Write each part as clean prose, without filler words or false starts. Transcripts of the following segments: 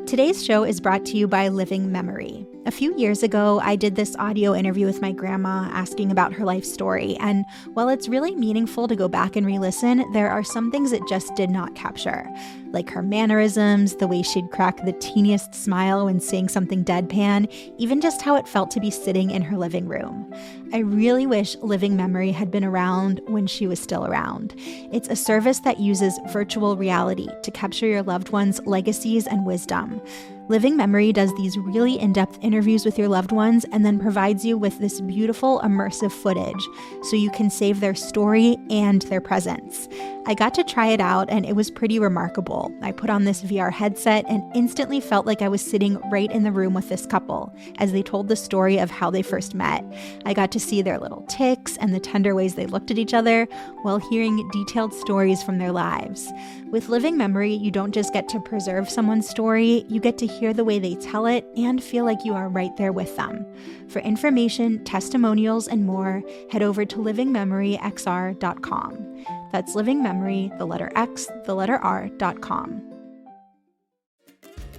Today's show is brought to you by Living Memory. A few years ago, I did this audio interview with my grandma asking about her life story, and while it's really meaningful to go back and re-listen, there are some things it just did not capture, like her mannerisms, the way she'd crack the teeniest smile when saying something deadpan, even just how it felt to be sitting in her living room. I really wish Living Memory had been around when she was still around. It's a service that uses virtual reality to capture your loved ones' legacies and wisdom. Living Memory does these really in-depth interviews with your loved ones and then provides you with this beautiful immersive footage so you can save their story and their presence. I got to try it out and it was pretty remarkable. I put on this VR headset and instantly felt like I was sitting right in the room with this couple as they told the story of how they first met. I got to see their little tics and the tender ways they looked at each other while hearing detailed stories from their lives. With Living Memory, you don't just get to preserve someone's story, you get to hear the way they tell it and feel like you are right there with them. For information, testimonials, and more, head over to livingmemoryxr.com. That's livingmemory, the letter X, the letter R.com.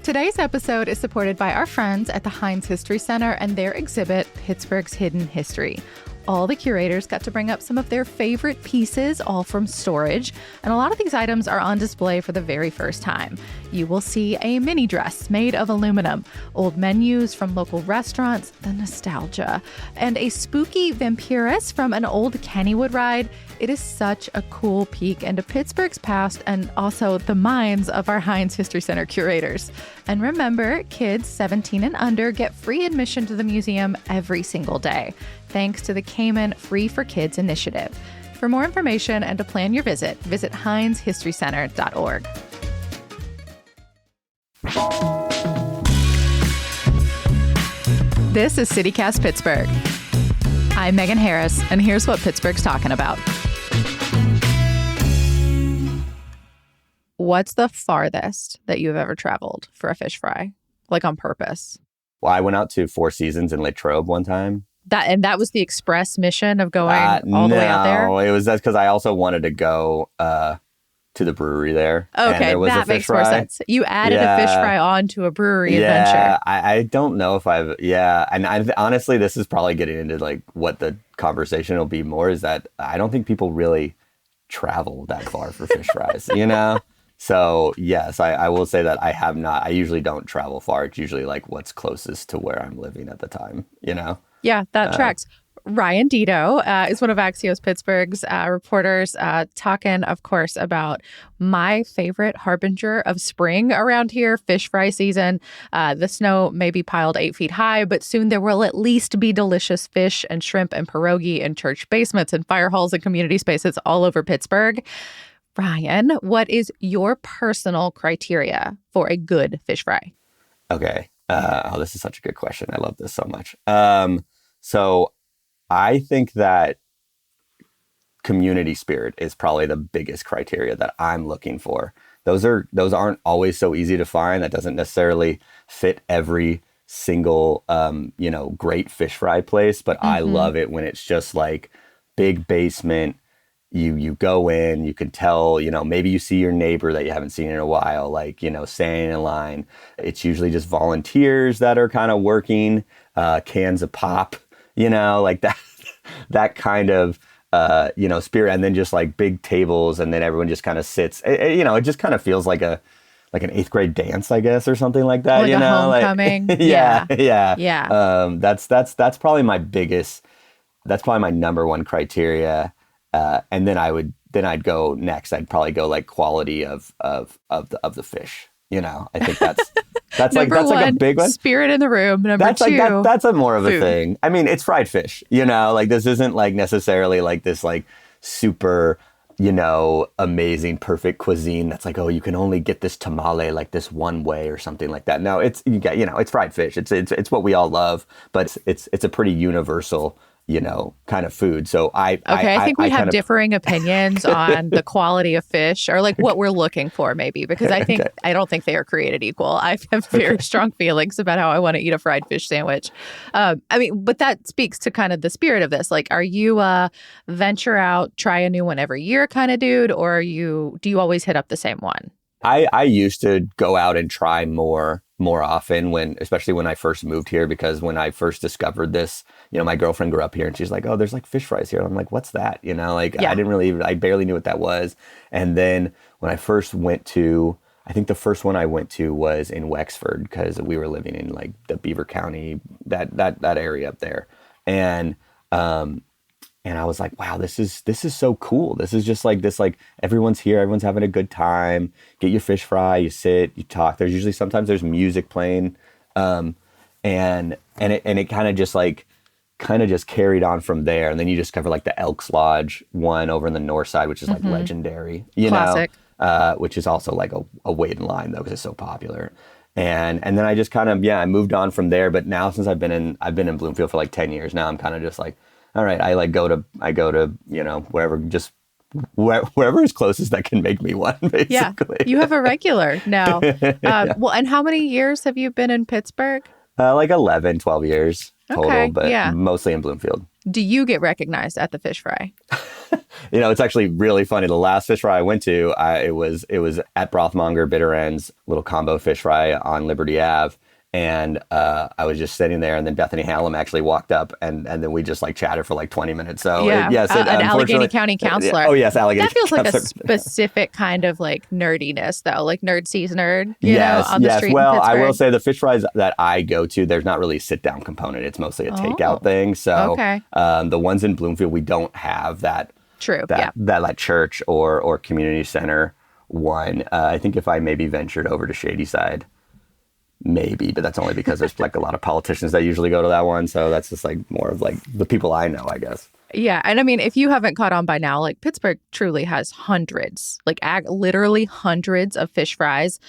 Today's episode is supported by our friends at the Heinz History Center and their exhibit, Pittsburgh's Hidden History. All the curators got to bring up some of their favorite pieces, all from storage, and a lot of these items are on display for the very first time. You will see a mini dress made of aluminum, old menus from local restaurants, the nostalgia, and a spooky vampiress from an old Kennywood ride. It is such a cool peek into Pittsburgh's past and also the minds of our Heinz History Center curators. And remember, kids 17 and under get free admission to the museum every single day, thanks to the Cayman Free for Kids initiative. For more information and to plan your visit heinzhistorycenter.org. This is CityCast Pittsburgh. I'm Megan Harris, and here's what Pittsburgh's talking about. What's the farthest that you've ever traveled for a fish fry, like on purpose? Well, I went out to Four Seasons in Latrobe one time. That was the express mission of going all the way out there? No, it was that's because I also wanted to go to the brewery there. Okay, that makes more sense. You added a fish fry on to a brewery adventure. Yeah, I don't know if and honestly, this is probably getting into like what the conversation will be more is that I don't think people really travel that far for fish fries, you know? So yes, I will say that I have not. I usually don't travel far. It's usually like what's closest to where I'm living at the time, you know? Yeah, that tracks. Ryan Dito is one of Axios Pittsburgh's reporters, talking, of course, about my favorite harbinger of spring around here, fish fry season. The snow may be piled 8 feet high, but soon there will at least be delicious fish and shrimp and pierogi in church basements and fire halls and community spaces all over Pittsburgh. Ryan, what is your personal criteria for a good fish fry? Okay. This is such a good question. I love this so much. So I think that community spirit is probably the biggest criteria that I'm looking for. Those aren't always so easy to find. That doesn't necessarily fit every single, great fish fry place, but I love it when it's just like big basement. You go in, you can tell, maybe you see your neighbor that you haven't seen in a while, like, standing in line. It's usually just volunteers that are kind of working, cans of pop, like that kind of, spirit. And then just like big tables and then everyone just kind of sits, it just kind of feels like an 8th grade dance, I guess, or something like that, like a homecoming. Yeah. That's probably that's probably my number one criteria. And then I'd go next. I'd probably go like quality of the fish. I think that's like a big one. Spirit in the room. Number two, that's a more of food. A thing. I mean, it's fried fish. Like this isn't like necessarily like this like super amazing perfect cuisine. That's like, oh, you can only get this tamale like this one way or something like that. No, it's it's fried fish. It's what we all love, but it's a pretty universal kind of food. So I think we have differing opinions on the quality of fish or like what we're looking for maybe, because I don't think they are created equal. I have very strong feelings about how I want to eat a fried fish sandwich. But that speaks to kind of the spirit of this. Like, are you a venture out, try a new one every year kind of dude, or do you always hit up the same one? I used to go out and try more often especially when I first moved here, because when I first discovered this, my girlfriend grew up here and she's like, oh, there's like fish fries here. I'm like, what's that? I barely knew what that was. And then when I first went to, I think the first one I went to was in Wexford, because we were living in like the Beaver County, that area up there. And I was like, wow, this is so cool. This is just like this, like everyone's here, everyone's having a good time. Get your fish fry, you sit, you talk. There's usually sometimes there's music playing, and it kind of just carried on from there. And then you discover like the Elks Lodge one over in the north side, which is like legendary, Classic. Which is also like a wait in line though, because it's so popular. And then I just kind of I moved on from there. But now since I've been in Bloomfield for like 10 years now, I'm kind of just like, all right, I go to wherever, just wherever is closest that can make me one, basically. Yeah, you have a regular now. Well, and how many years have you been in Pittsburgh? Like 11, 12 years total, okay, but mostly in Bloomfield. Do you get recognized at the fish fry? It's actually really funny. The last fish fry I went to, it was at Brothmonger Bitter Ends, little combo fish fry on Liberty Ave. And I was just sitting there, and then Bethany Hallam actually walked up, and then we just like chatted for like 20 minutes. So an Allegheny County counselor. Oh yes, Allegheny. That feels like a specific kind of like nerdiness, though, like nerd sees nerd. On the street. Well, in I will say the fish fries that I go to, there's not really a sit down component. It's mostly a takeout thing. So the ones in Bloomfield, we don't have that. True. That like church or community center one. I think if I maybe ventured over to Shadyside. Maybe, but that's only because there's like a lot of politicians that usually go to that one. So that's just like more of like the people I know, I guess. Yeah. And I mean, if you haven't caught on by now, like Pittsburgh truly has hundreds, like literally hundreds of fish fries,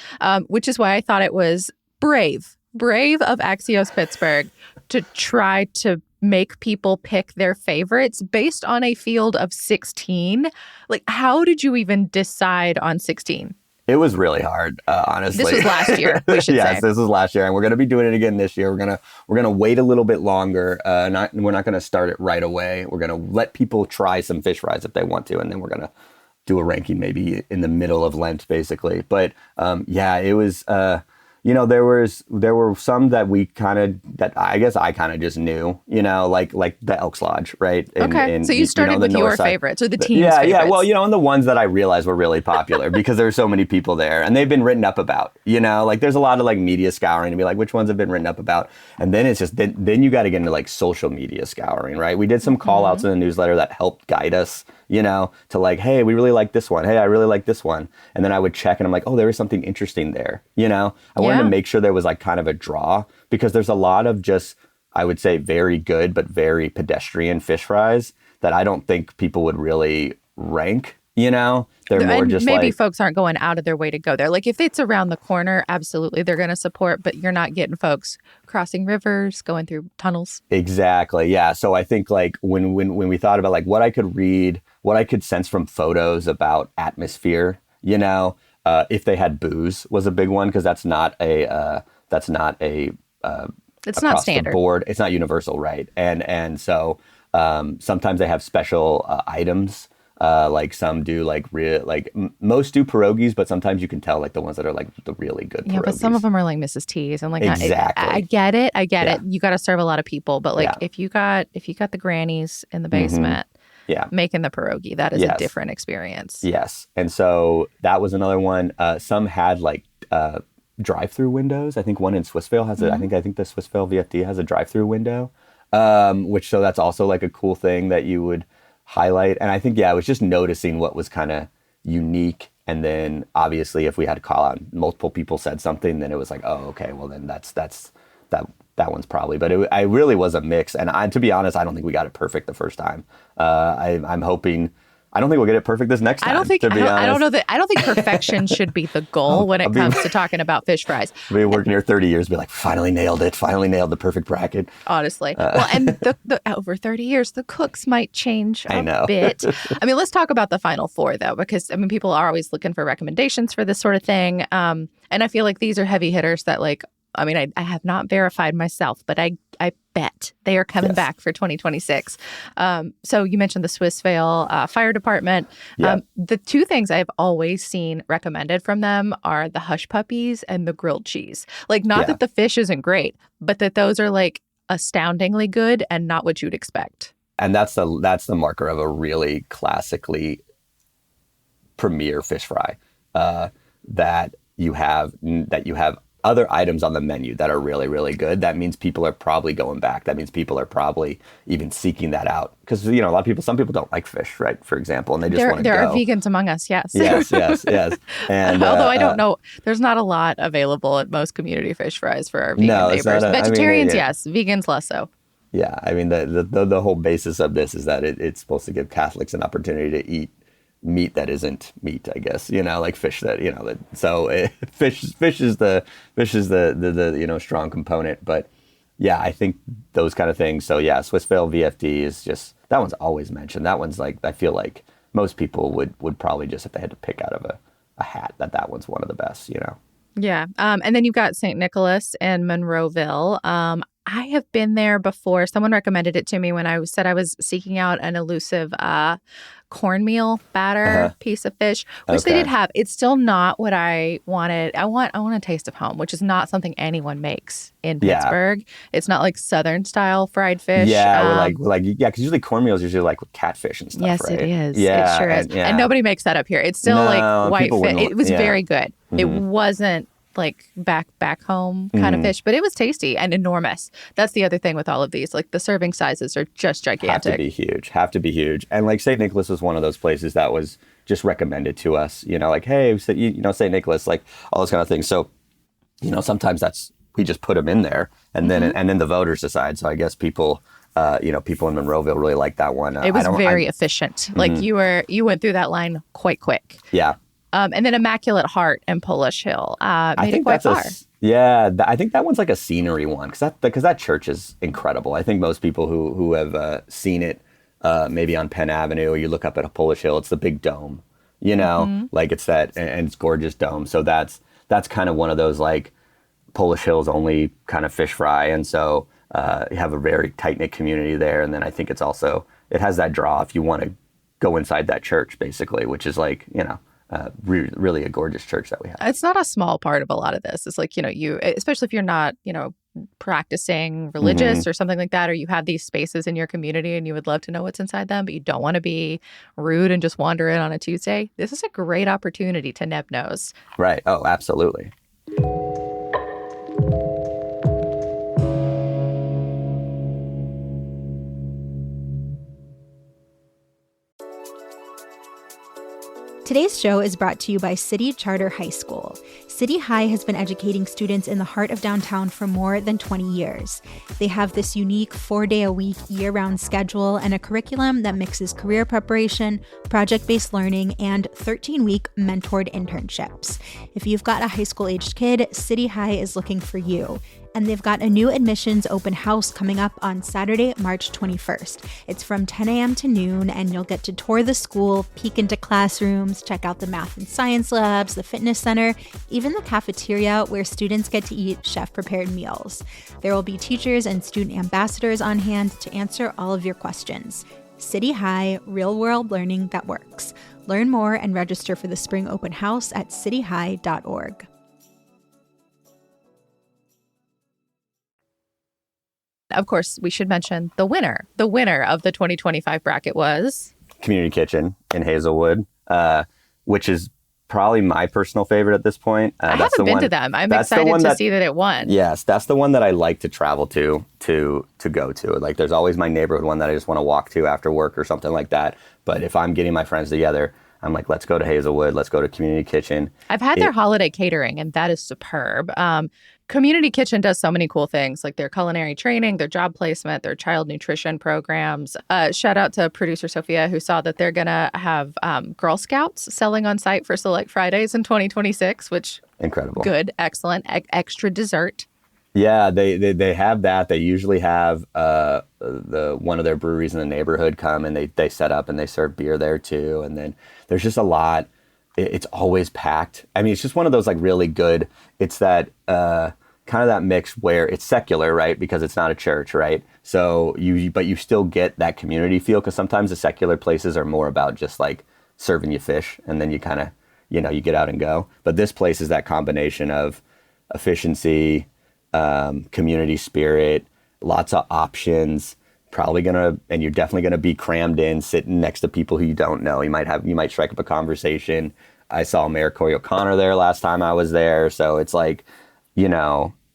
which is why I thought it was brave of Axios Pittsburgh to try to make people pick their favorites based on a field of 16. Like, how did you even decide on 16? It was really hard, honestly. This was last year, we should say. Yes, this was last year, and we're going to be doing it again this year. We're gonna wait a little bit longer. We're not going to start it right away. We're going to let people try some fish fries if they want to, and then we're going to do a ranking maybe in the middle of Lent, basically. But it was. There were some that I guess I kind of just knew, like the Elks Lodge, right? So you started with your favorites or the team's favorites. Yeah. Well, and the ones that I realized were really popular because there were so many people there and they've been written up about, like there's a lot of like media scouring to be like, which ones have been written up about? And then it's just, then you got to get into like social media scouring, right? We did some call outs in the newsletter that helped guide us, to like, hey, we really like this one. Hey, I really like this one. And then I would check and I'm like, oh, there is something interesting there. I wanted to make sure there was like kind of a draw because there's a lot of just, I would say very good, but very pedestrian fish fries that I don't think people would really rank, They're more just maybe like, folks aren't going out of their way to go there. Like if it's around the corner, absolutely they're going to support, but you're not getting folks crossing rivers, going through tunnels. Exactly. Yeah. So I think like when we thought about like what I could read, what I could sense from photos about atmosphere, if they had booze was a big one because it's not standard. The board. It's not universal, right? And so sometimes they have special items. Like some do most do pierogies, but sometimes you can tell like the ones that are like the really good pierogies. Yeah, but some of them are like Mrs. T's and like exactly. I get it. You got to serve a lot of people, but like if you got the grannies in the basement. Making the pierogi, that is a different experience. Yes. And so that was another one. Some had like drive-through windows. I think one in Swissvale has I think the Swissvale VFD has a drive-through window, so that's also like a cool thing that you would highlight. And I think, I was just noticing what was kind of unique. And then obviously if we had to call out multiple people said something, then it was like, oh, okay, well then that's that one's probably, but I really was a mix. And to be honest, I don't think we got it perfect the first time. I'm hoping, I don't think we'll get it perfect this next time. I don't think perfection should be the goal when it comes to talking about fish fries. I've been working here 30 years, be like, finally nailed the perfect bracket. Honestly. Well, and the over 30 years, the cooks might change a bit. I mean, let's talk about the final four though, because I mean, people are always looking for recommendations for this sort of thing. And I feel like these are heavy hitters that like I mean, I have not verified myself, but I bet they are coming Yes. back for 2026. So you mentioned the Swissvale Fire Department. Yeah. The two things I've always seen recommended from them are the hush puppies and the grilled cheese. Like, not Yeah. that the fish isn't great, but that those are like astoundingly good and not what you'd expect. And that's the marker of a really classically premier fish fry, that you have other items on the menu that are really, really good. That means people are probably going back. That means people are probably even seeking that out. Because, you know, some people don't like fish, right? For example, and they just want to go. There are vegans among us, yes. Yes. And although I don't know, there's not a lot available at most community fish fries for our vegan neighbors. Vegetarians, yes. Vegans, less so. Yeah, I mean, the whole basis of this is that it's supposed to give Catholics an opportunity to eat meat that isn't meat, I guess, you know, like fish that, you know, fish is the you know, strong component. But yeah, I think those kind of things. So yeah, Swissvale VFD is just, that one's always mentioned. That one's like, I feel like most people would probably just, if they had to pick out of a hat, that one's one of the best, you know. Yeah. And then you've got St. Nicholas in Monroeville. I have been there before. Someone recommended it to me when I said I was seeking out an elusive cornmeal batter piece of fish, which they did have. It's still not what I wanted. I want a taste of home, which is not something anyone makes in Pittsburgh. It's not like Southern style fried fish. Yeah, because usually cornmeal is usually like with catfish and stuff. Yes, right? it is. Yeah, it sure is. And nobody makes that up here. It's still like white fish. It was very good. Mm-hmm. It wasn't like back home kind of fish, but it was tasty and enormous. That's the other thing with all of these. Like, the serving sizes are just gigantic. Have to be huge. And like St. Nicholas was one of those places that was just recommended to us, you know, like, hey, you know, St. Nicholas, like all those kind of things. So, you know, sometimes we just put them in there and then the voters decide. So I guess people in Monroeville really like that one. It was very efficient. Like, you went through that line quite quick. Yeah. And then Immaculate Heart and Polish Hill made it quite far. I think that one's like a scenery one because that church is incredible. I think most people who have seen it maybe on Penn Avenue, or you look up at a Polish Hill, it's the big dome, you know, like it's that, and it's gorgeous dome. So that's kind of one of those like Polish Hills only kind of fish fry, and so you have a very tight knit community there. And then I think it has that draw if you want to go inside that church, basically, which is like, you know. Really a gorgeous church that we have. It's not a small part of a lot of this. It's like, you know, especially if you're not, you know, practicing religious or something like that, or you have these spaces in your community and you would love to know what's inside them, but you don't want to be rude and just wander in on a Tuesday. This is a great opportunity to neb nose. Right. Oh, absolutely. Today's show is brought to you by City Charter High School. City High has been educating students in the heart of downtown for more than 20 years. They have this unique 4-day-a-week, year-round schedule and a curriculum that mixes career preparation, project-based learning, and 13-week mentored internships. If you've got a high school-aged kid, City High is looking for you. And they've got a new admissions open house coming up on Saturday, March 21st. It's from 10 a.m. to noon, and you'll get to tour the school, peek into classrooms, check out the math and science labs, the fitness center, even the cafeteria where students get to eat chef-prepared meals. There will be teachers and student ambassadors on hand to answer all of your questions. City High, real-world learning that works. Learn more and register for the spring open house at cityhigh.org. Of course, we should mention the winner. The winner of the 2025 bracket was Community Kitchen in Hazelwood, which is probably my personal favorite at this point. I haven't been to them. I'm excited to see that it won. Yes, that's the one that I like to travel to go to. Like, there's always my neighborhood one that I just want to walk to after work or something like that. But if I'm getting my friends together, I'm like, let's go to Hazelwood. Let's go to Community Kitchen. I've had their holiday catering, and that is superb. Community Kitchen does so many cool things, like their culinary training, their job placement, their child nutrition programs. Shout out to producer Sophia, who saw that they're going to have Girl Scouts selling on site for Select Fridays in 2026, which incredible, good, excellent, extra dessert. Yeah, they have that. They usually have one of their breweries in the neighborhood come, and they set up and they serve beer there too. And then there's just a lot. It's always packed. I mean, it's just one of those like really good. It's that kind of that mix where it's secular, right? Because it's not a church, right? So but you still get that community feel, because sometimes the secular places are more about just like serving you fish and then you kind of, you get out and go. But this place is that combination of efficiency, community spirit, lots of options. And you're definitely gonna be crammed in, sitting next to people who you don't know. You might strike up a conversation. I saw Mayor Corey O'Connor there last time I was there, so it's like,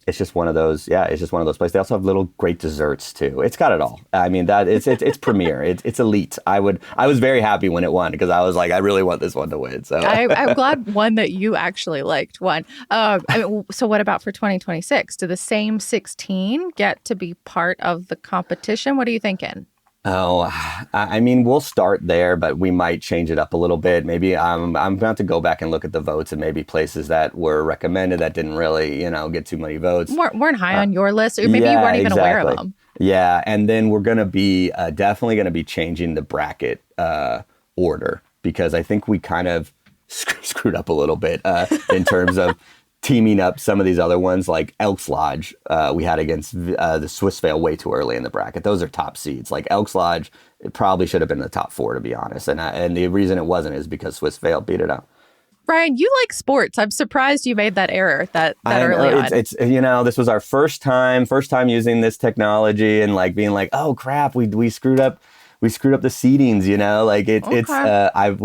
it's just one of those. Yeah, it's just one of those places. They also have little great desserts too. It's got it all. I mean, that it's premier. It's elite. I was very happy when it won, because I was like, I really want this one to win. So I'm glad one that you actually liked won. So what about for 2026? Do the same 16 get to be part of the competition? What are you thinking? Oh, I mean, we'll start there, but we might change it up a little bit. Maybe I'm about to go back and look at the votes, and maybe places that were recommended that didn't really, get too many votes. Weren't high on your list, or maybe you weren't even aware of them. Yeah, and then we're going to be definitely going to be changing the bracket order, because I think we kind of screwed up a little bit in terms of teaming up some of these other ones, like Elks Lodge, we had against the Swiss Vale way too early in the bracket. Those are top seeds. Like Elks Lodge, it probably should have been in the top 4, to be honest. And the reason it wasn't is because Swiss Vale beat it out. Ryan, you like sports. I'm surprised you made that error that early on. It's this was our first time using this technology, and like being like, oh crap, we screwed up. We screwed up the seedings, like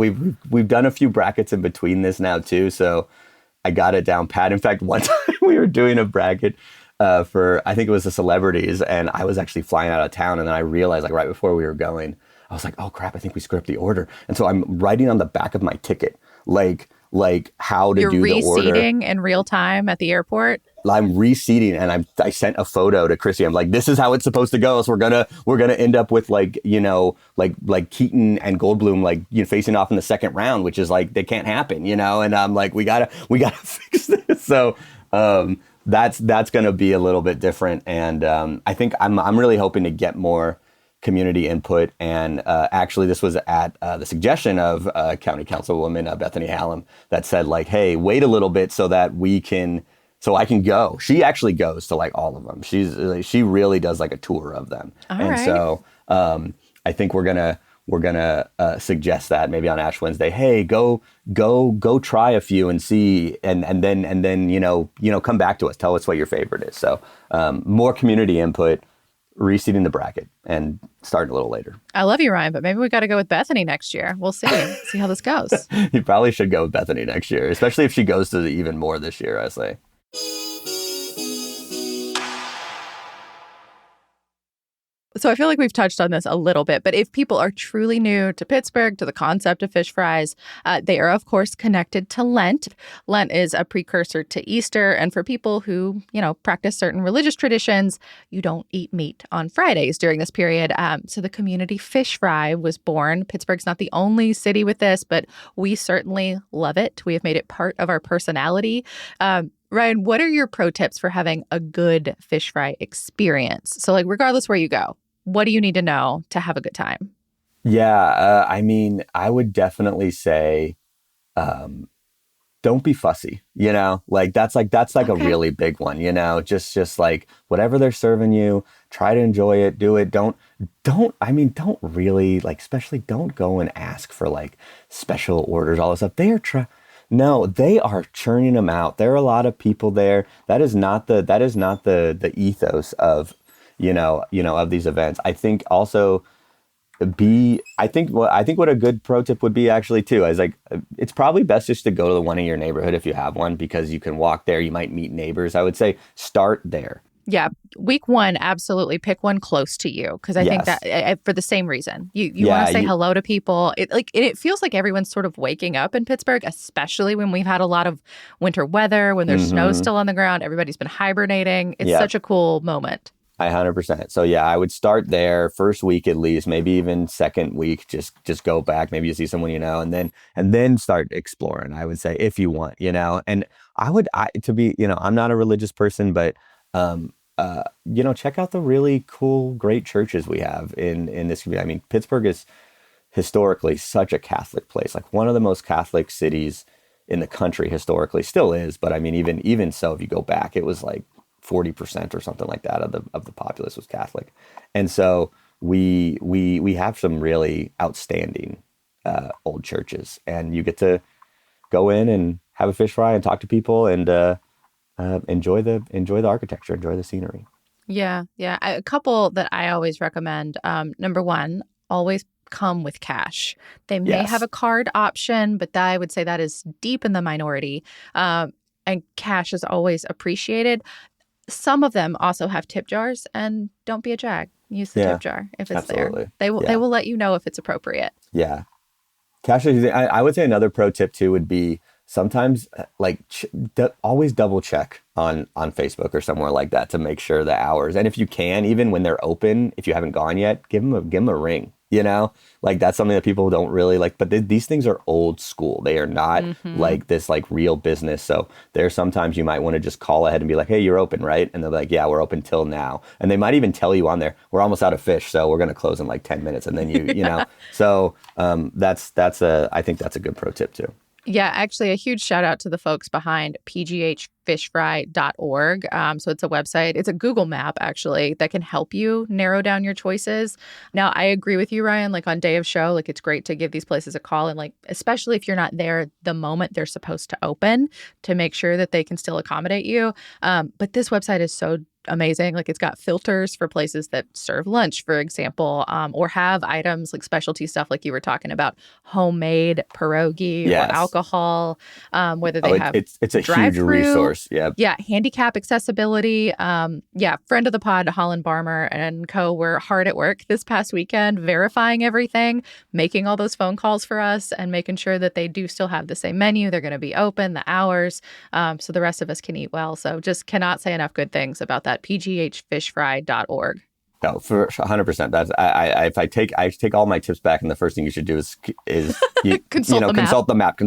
we've done a few brackets in between this now too. So I got it down pat. In fact, one time we were doing a bracket for, I think it was the celebrities, and I was actually flying out of town, and then I realized, like right before we were going, I was like, oh crap, I think we screwed up the order. And so I'm writing on the back of my ticket, like how to do the order. You're reseating in real time at the airport? I'm reseating, and I sent a photo to Chrissy. I'm like, this is how it's supposed to go. So we're gonna end up with like Keaton and Goldblum facing off in the second round, which is like, they can't happen, And I'm like, we gotta fix this. So that's gonna be a little bit different, and I think I'm really hoping to get more community input. And actually, this was at the suggestion of County Councilwoman Bethany Hallam, that said like, hey, wait a little bit so that so I can go. She actually goes to like all of them. She really does like a tour of them. So I think we're gonna suggest that maybe on Ash Wednesday. Hey, go try a few and see, and then come back to us. Tell us what your favorite is. So more community input, reseeding the bracket, and starting a little later. I love you, Ryan, but maybe we got to go with Bethany next year. We'll see how this goes. You probably should go with Bethany next year, especially if she goes to the even more this year, I say. So I feel like we've touched on this a little bit, but if people are truly new to Pittsburgh, to the concept of fish fries, they are, of course, connected to Lent. Lent is a precursor to Easter. And for people who, practice certain religious traditions, you don't eat meat on Fridays during this period. So the community fish fry was born. Pittsburgh's not the only city with this, but we certainly love it. We have made it part of our personality. Ryan, what are your pro tips for having a good fish fry experience? So regardless where you go, what do you need to know to have a good time? Yeah, I would definitely say, don't be fussy, that's okay. A really big one, just like whatever they're serving you, try to enjoy it, do it. Don't really especially don't go and ask for special orders, all this stuff. No, they are churning them out. There are a lot of people there. That is not the ethos of, of these events. I think also I think what a good pro tip would be actually too is it's probably best just to go to the one in your neighborhood if you have one, because you can walk there. You might meet neighbors. I would say start there. Yeah. Week 1, absolutely pick one close to you, because I think that for the same reason. You want to say hello to people. It feels like everyone's sort of waking up in Pittsburgh, especially when we've had a lot of winter weather, when there's snow still on the ground. Everybody's been hibernating. It's such a cool moment. 100%. So I would start there first week at least, maybe even second week. Just go back. Maybe you see someone and then start exploring. I would say if you want, and I'm not a religious person, but check out the really cool, great churches we have in this community. Pittsburgh is historically such a Catholic place, one of the most Catholic cities in the country historically, still is. But even so, if you go back, it was 40% or something like that of the populace was Catholic. And so we have some really outstanding old churches, and you get to go in and have a fish fry and talk to people and enjoy the architecture, enjoy the scenery. Yeah. A couple that I always recommend. Number one, always come with cash. They may Yes. have a card option, but I would say that is deep in the minority. And cash is always appreciated. Some of them also have tip jars, and don't be a jag. Use the tip jar if it's absolutely. there. They will let you know if it's appropriate. Yeah. Cash is, I would say another pro tip too would be sometimes always double check on Facebook or somewhere like that to make sure the hours. And if you can, even when they're open, if you haven't gone yet, give them a ring. Like that's something that people don't really like. But these things are old school. They are not like this like real business. So there's sometimes you might want to just call ahead and be like, hey, you're open, right? And they're like, yeah, we're open till now. And they might even tell you on there, we're almost out of fish, so we're going to close in like 10 minutes. And then you know. So I think that's a good pro tip too. Yeah, actually, a huge shout out to the folks behind pghfishfry.org. So it's a website. It's a Google map, actually, that can help you narrow down your choices. Now, I agree with you, Ryan. Like on day of show, like it's great to give these places a call. And like, especially if you're not there the moment they're supposed to open, to make sure that they can still accommodate you. But this website is so amazing. Like it's got filters for places that serve lunch, for example, or have items like specialty stuff like you were talking about, homemade pierogi or alcohol, whether they have it's a huge resource. Yeah, handicap accessibility. Friend of the pod, Holland Barmer and co were hard at work this past weekend verifying everything, making all those phone calls for us and making sure that they do still have the same menu, they're going to be open, the hours, so the rest of us can eat well. So just cannot say enough good things about that. pghfishfry.org. No, for 100%. That's if I take all my tips back, and the first thing you should do is consult the map.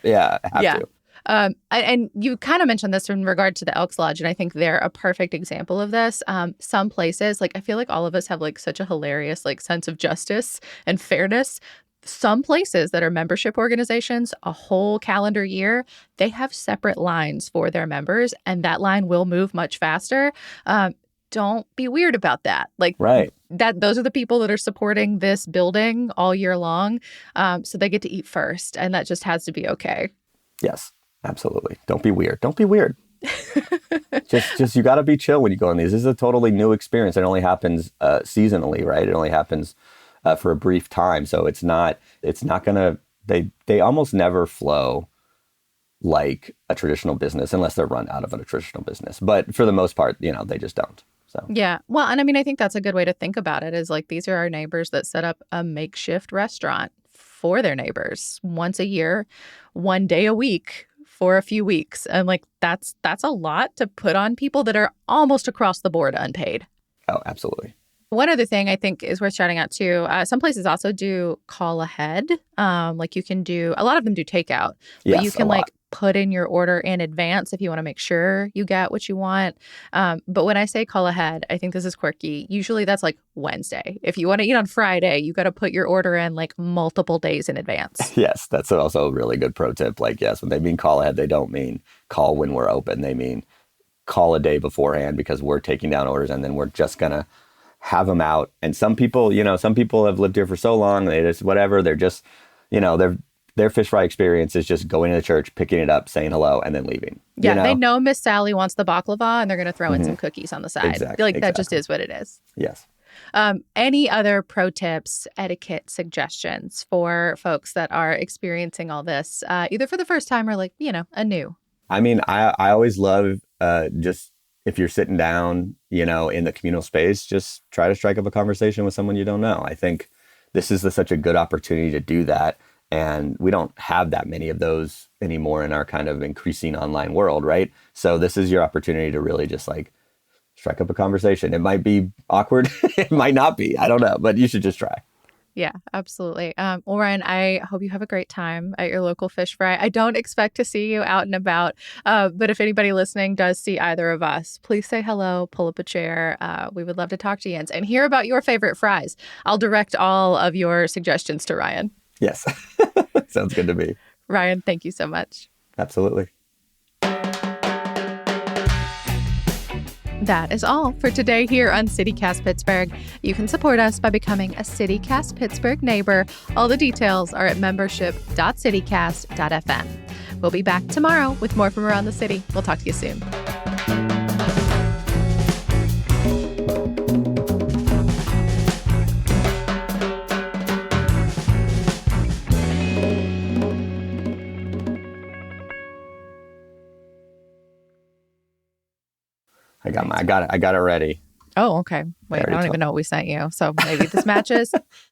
Yeah, have to. And you kind of mentioned this in regard to the Elks Lodge, and I think they're a perfect example of this. Some places, like I feel like all of us have like such a hilarious like sense of justice and fairness. Some places that are membership organizations, a whole calendar year, they have separate lines for their members, and that line will move much faster. Don't be weird about that. Like, right. Those are the people that are supporting this building all year long. So they get to eat first, and that just has to be okay. Yes, absolutely. Don't be weird. just you got to be chill when you go on these. This is a totally new experience. It only happens seasonally, right? It only happens for a brief time. So it's not gonna, they almost never flow like a traditional business unless they're run out of a traditional business. But for the most part, they just don't. So yeah. Well, and I mean, I think that's a good way to think about it is like, these are our neighbors that set up a makeshift restaurant for their neighbors once a year, one day a week for a few weeks. And like, that's a lot to put on people that are almost across the board unpaid. Oh, absolutely. One other thing I think is worth shouting out too, some places also do call ahead. Like you can do, a lot of them do takeout, but you can like put in your order in advance if you want to make sure you get what you want. But when I say call ahead, I think this is quirky. Usually that's like Wednesday. If you want to eat on Friday, you got to put your order in like multiple days in advance. Yes, that's also a really good pro tip. Like, yes, when they mean call ahead, they don't mean call when we're open. They mean call a day beforehand because we're taking down orders and then we're just going to have them out. And some people have lived here for so long, they just, whatever, they're just, their fish fry experience is just going to the church, picking it up, saying hello, and then leaving. Yeah, they know Miss Sally wants the baklava, and they're going to throw in some cookies on the side. Exactly. That just is what it is. Yes. Any other pro tips, etiquette suggestions for folks that are experiencing all this, either for the first time or like, anew? I mean, I always love just if you're sitting down, in the communal space, just try to strike up a conversation with someone you don't know. I think this is such a good opportunity to do that. And we don't have that many of those anymore in our kind of increasing online world, right? So this is your opportunity to really just like strike up a conversation. It might be awkward. It might not be. I don't know, but you should just try. Yeah, absolutely. Well, Ryan, I hope you have a great time at your local fish fry. I don't expect to see you out and about, but if anybody listening does see either of us, please say hello, pull up a chair. We would love to talk to you and hear about your favorite fries. I'll direct all of your suggestions to Ryan. Yes. Sounds good to me. Ryan, thank you so much. Absolutely. That is all for today here on CityCast Pittsburgh. You can support us by becoming a CityCast Pittsburgh neighbor. All the details are at membership.citycast.fm. We'll be back tomorrow with more from around the city. We'll talk to you soon. I got it ready. Oh, okay. Wait, I don't even know what we sent you. So maybe this matches.